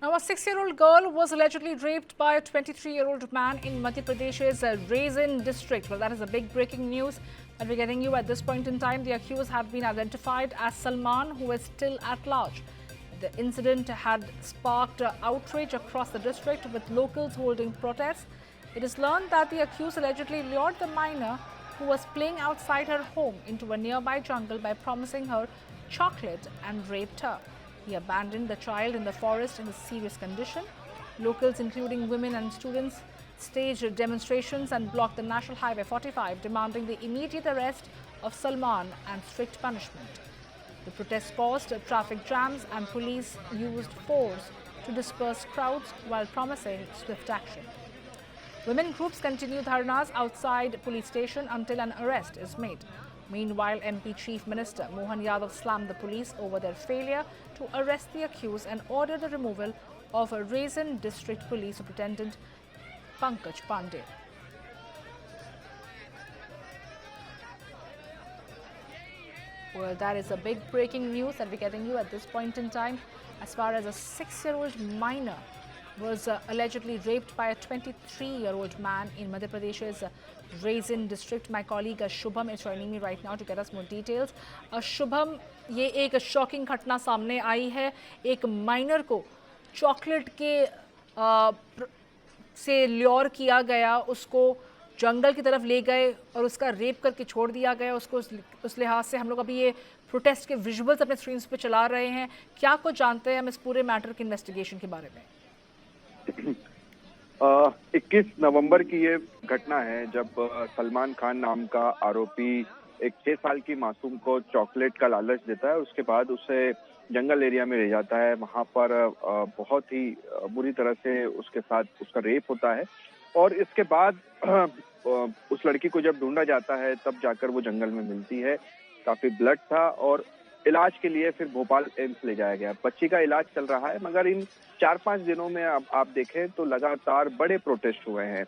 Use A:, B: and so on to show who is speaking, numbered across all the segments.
A: Now, a 6-year-old girl was allegedly raped by a 23-year-old man in Madhya Pradesh's Raisin district. Well, that is a big breaking news that we're getting you at this point in time. The accused have been identified as Salman, who is still at large. The incident had sparked outrage across the district, with locals holding protests. It is learned that the accused allegedly lured the minor, who was playing outside her home, into a nearby jungle by promising her chocolate and raped her. He abandoned the child in the forest in a serious condition. Locals, including women and students, staged demonstrations and blocked the National Highway 45, demanding the immediate arrest of Salman and strict punishment. The protests caused traffic jams and police used force to disperse crowds while promising swift action. Women groups continue dharnas outside police station until an arrest is made. Meanwhile, MP Chief Minister Mohan Yadav slammed the police over their failure to arrest the accused and ordered the removal of a Raisin District Police Superintendent Pankaj Pandey. Well, that is a big breaking news that we're getting you at this point in time, as far as a 6-year-old minor was allegedly raped by a 23-year-old man in Madhya Pradesh's Raisin district. My colleague Shubham is joining me right now to get us more details. Shubham, ये एक shocking घटना सामने आई है। एक minor को chocolate के से lure किया गया, उसको जंगल की तरफ ले गए और उसका रेप करके छोड़ दिया गया। उसको उस लिहाज से हम लोग अभी ये प्रोटेस्ट के विजुअल्स अपने स्क्रीन पे चला रहे हैं। क्या कुछ जानते हैं हम इस पूरे मैटर के इन्वेस्टिगेशन के बारे में?
B: 21 नवंबर की ये घटना है जब सलमान खान नाम का आरोपी एक 6 साल की मासूम को चॉकलेट का लालच देता है। उसके बाद उसे जंगल एरिया में ले जाता है। वहां पर बहुत ही बुरी तरह से उसके साथ उसका रेप होता है और इसके बाद उस लड़की को जब ढूंढा जाता है तब जाकर वो जंगल में मिलती है। काफी ब्लड था और इलाज के लिए फिर भोपाल एम्स ले जाया गया। बच्ची का इलाज चल रहा है, मगर इन 4-5 दिनों में आप देखें तो लगातार बड़े प्रोटेस्ट हुए हैं।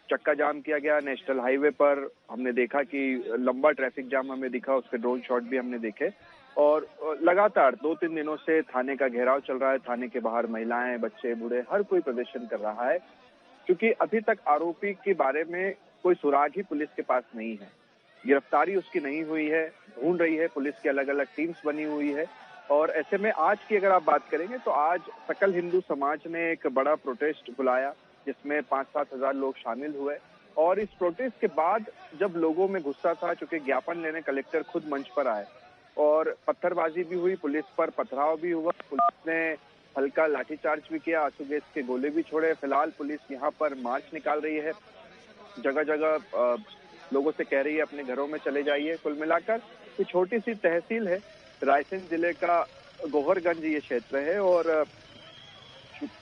B: चक्का जाम किया गया नेशनल हाईवे पर। हमने देखा कि लंबा ट्रैफिक जाम हमें दिखा, उसके ड्रोन शॉट भी हमने देखे और लगातार 2-3 दिनों से थाने का घेराव चल रहा है। थाने के बाहर महिलाएं, बच्चे, बूढ़े हर कोई प्रदर्शन कर रहा है, क्योंकि अभी तक आरोपी के बारे में कोई सुराग ही पुलिस के पास नहीं है। गिरफ्तारी उसकी नहीं हुई है, ढूंढ रही है, पुलिस की अलग अलग टीम्स बनी हुई है। और ऐसे में आज की अगर आप बात करेंगे तो आज सकल हिंदू समाज ने एक बड़ा प्रोटेस्ट बुलाया, जिसमें 5-7 हजार लोग शामिल हुए। और इस प्रोटेस्ट के बाद जब लोगों में गुस्सा था, चूंकि ज्ञापन लेने कलेक्टर खुद मंच पर आए और पत्थरबाजी भी हुई, पुलिस पर पथराव भी हुआ, पुलिस ने हल्का लाठीचार्ज भी किया, आंसू गैस के गोले भी छोड़े। फिलहाल पुलिस यहाँ पर मार्च निकाल रही है, जगह जगह लोगों से कह रही है अपने घरों में चले जाइए। कुल मिलाकर ये छोटी सी तहसील है, रायसेन जिले का गोहरगंज ये क्षेत्र है और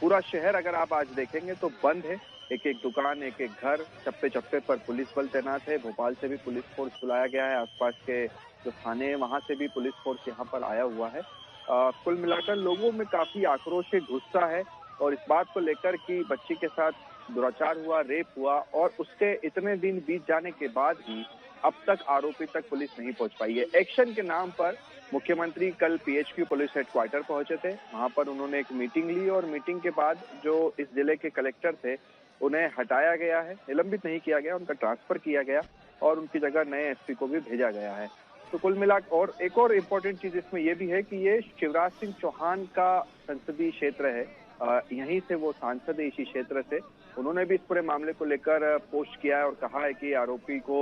B: पूरा शहर अगर आप आज देखेंगे तो बंद है। एक एक दुकान, एक एक घर, चप्पे चप्पे पर पुलिस बल तैनात है। भोपाल से भी पुलिस फोर्स बुलाया गया है, आसपास के जो थाने हैं वहां से भी पुलिस फोर्स यहाँ पर आया हुआ है। कुल मिलाकर लोगों में काफी आक्रोश है, गुस्सा है और इस बात को लेकर कि बच्ची के साथ दुराचार हुआ, रेप हुआ और उसके इतने दिन बीत जाने के बाद भी अब तक आरोपी तक पुलिस नहीं पहुंच पाई है। एक्शन के नाम पर मुख्यमंत्री कल पीएचक्यू पुलिस हेडक्वार्टर पहुंचे थे। वहां पर उन्होंने एक मीटिंग ली और मीटिंग के बाद जो इस जिले के कलेक्टर थे उन्हें हटाया गया है, निलंबित नहीं किया गया, उनका ट्रांसफर किया गया और उनकी जगह नए एसपी को भी भेजा गया है। तो कुल मिलाकर और एक और इम्पोर्टेंट चीज इसमें यह भी है कि ये शिवराज सिंह चौहान का संसदीय क्षेत्र है, यहीं से वो सांसद है इसी क्षेत्र से। उन्होंने भी इस पूरे मामले को लेकर पोस्ट किया है और कहा है कि आरोपी को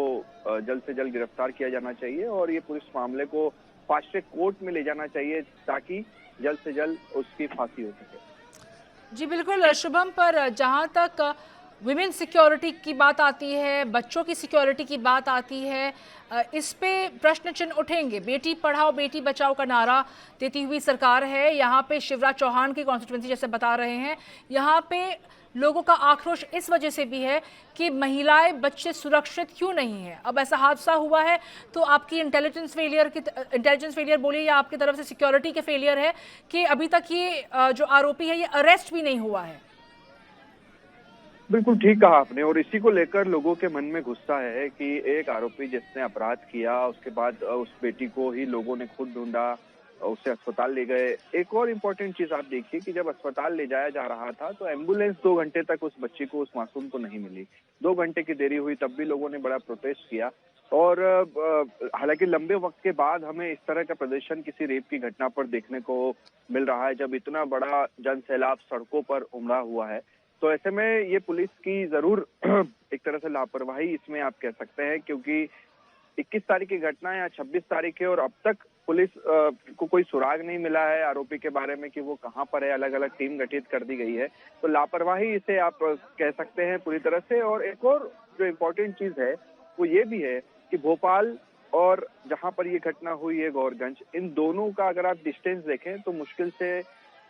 B: जल्द से जल्द गिरफ्तार किया जाना चाहिए और ये पुलिस मामले को फास्ट ट्रैक कोर्ट में ले जाना चाहिए ताकि जल्द से जल्द उसकी फांसी हो सके।
A: जी बिल्कुल शुभम, पर जहां तक विमेन सिक्योरिटी की बात आती है, बच्चों की सिक्योरिटी की बात आती है, इस पे प्रश्न चिन्ह उठेंगे। बेटी पढ़ाओ बेटी बचाओ का नारा देती हुई सरकार है। यहाँ पे शिवराज चौहान की कॉन्स्टिट्यूंसी जैसे बता रहे हैं, यहाँ पे लोगों का आक्रोश इस वजह से भी है कि महिलाएं, बच्चे सुरक्षित क्यों नहीं है। अब ऐसा हादसा हुआ है तो आपकी इंटेलिजेंस फेलियर बोलिए या आपकी तरफ से सिक्योरिटी के फेलियर है कि अभी तक ये जो आरोपी है ये अरेस्ट भी नहीं हुआ है।
B: बिल्कुल ठीक कहा आपने और इसी को लेकर लोगों के मन में गुस्सा है कि एक आरोपी जिसने अपराध किया उसके बाद उस बेटी को ही लोगों ने खुद ढूंढा, उसे अस्पताल ले गए। एक और इम्पोर्टेंट चीज आप देखिए कि जब अस्पताल ले जाया जा रहा था तो एम्बुलेंस 2 घंटे तक उस बच्चे को, उस मासूम को नहीं मिली। 2 घंटे की देरी हुई, तब भी लोगों ने बड़ा प्रोटेस्ट किया। और हालांकि लंबे वक्त के बाद हमें इस तरह का प्रदर्शन किसी रेप की घटना पर देखने को मिल रहा है, जब इतना बड़ा जन सैलाब सड़कों पर उमड़ा हुआ है। तो ऐसे में ये पुलिस की जरूर एक तरह से लापरवाही इसमें आप कह सकते हैं, क्योंकि 21 तारीख की घटना है या 26 तारीख है और अब तक पुलिस को कोई सुराग नहीं मिला है आरोपी के बारे में कि वो कहाँ पर है। अलग अलग टीम गठित कर दी गई है, तो लापरवाही इसे आप कह सकते हैं पूरी तरह से। और एक और जो इम्पोर्टेंट चीज है वो ये भी है कि भोपाल और जहां पर ये घटना हुई है गौरगंज, इन दोनों का अगर आप डिस्टेंस देखें तो मुश्किल से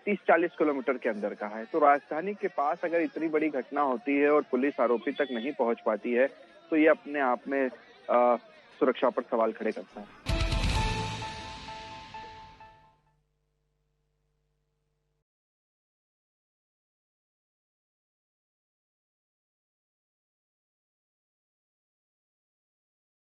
B: 30-40 किलोमीटर के अंदर का है। तो राजधानी के पास अगर इतनी बड़ी घटना होती है और पुलिस आरोपी तक नहीं पहुंच पाती है, तो ये अपने आप में सुरक्षा पर सवाल खड़े करता है।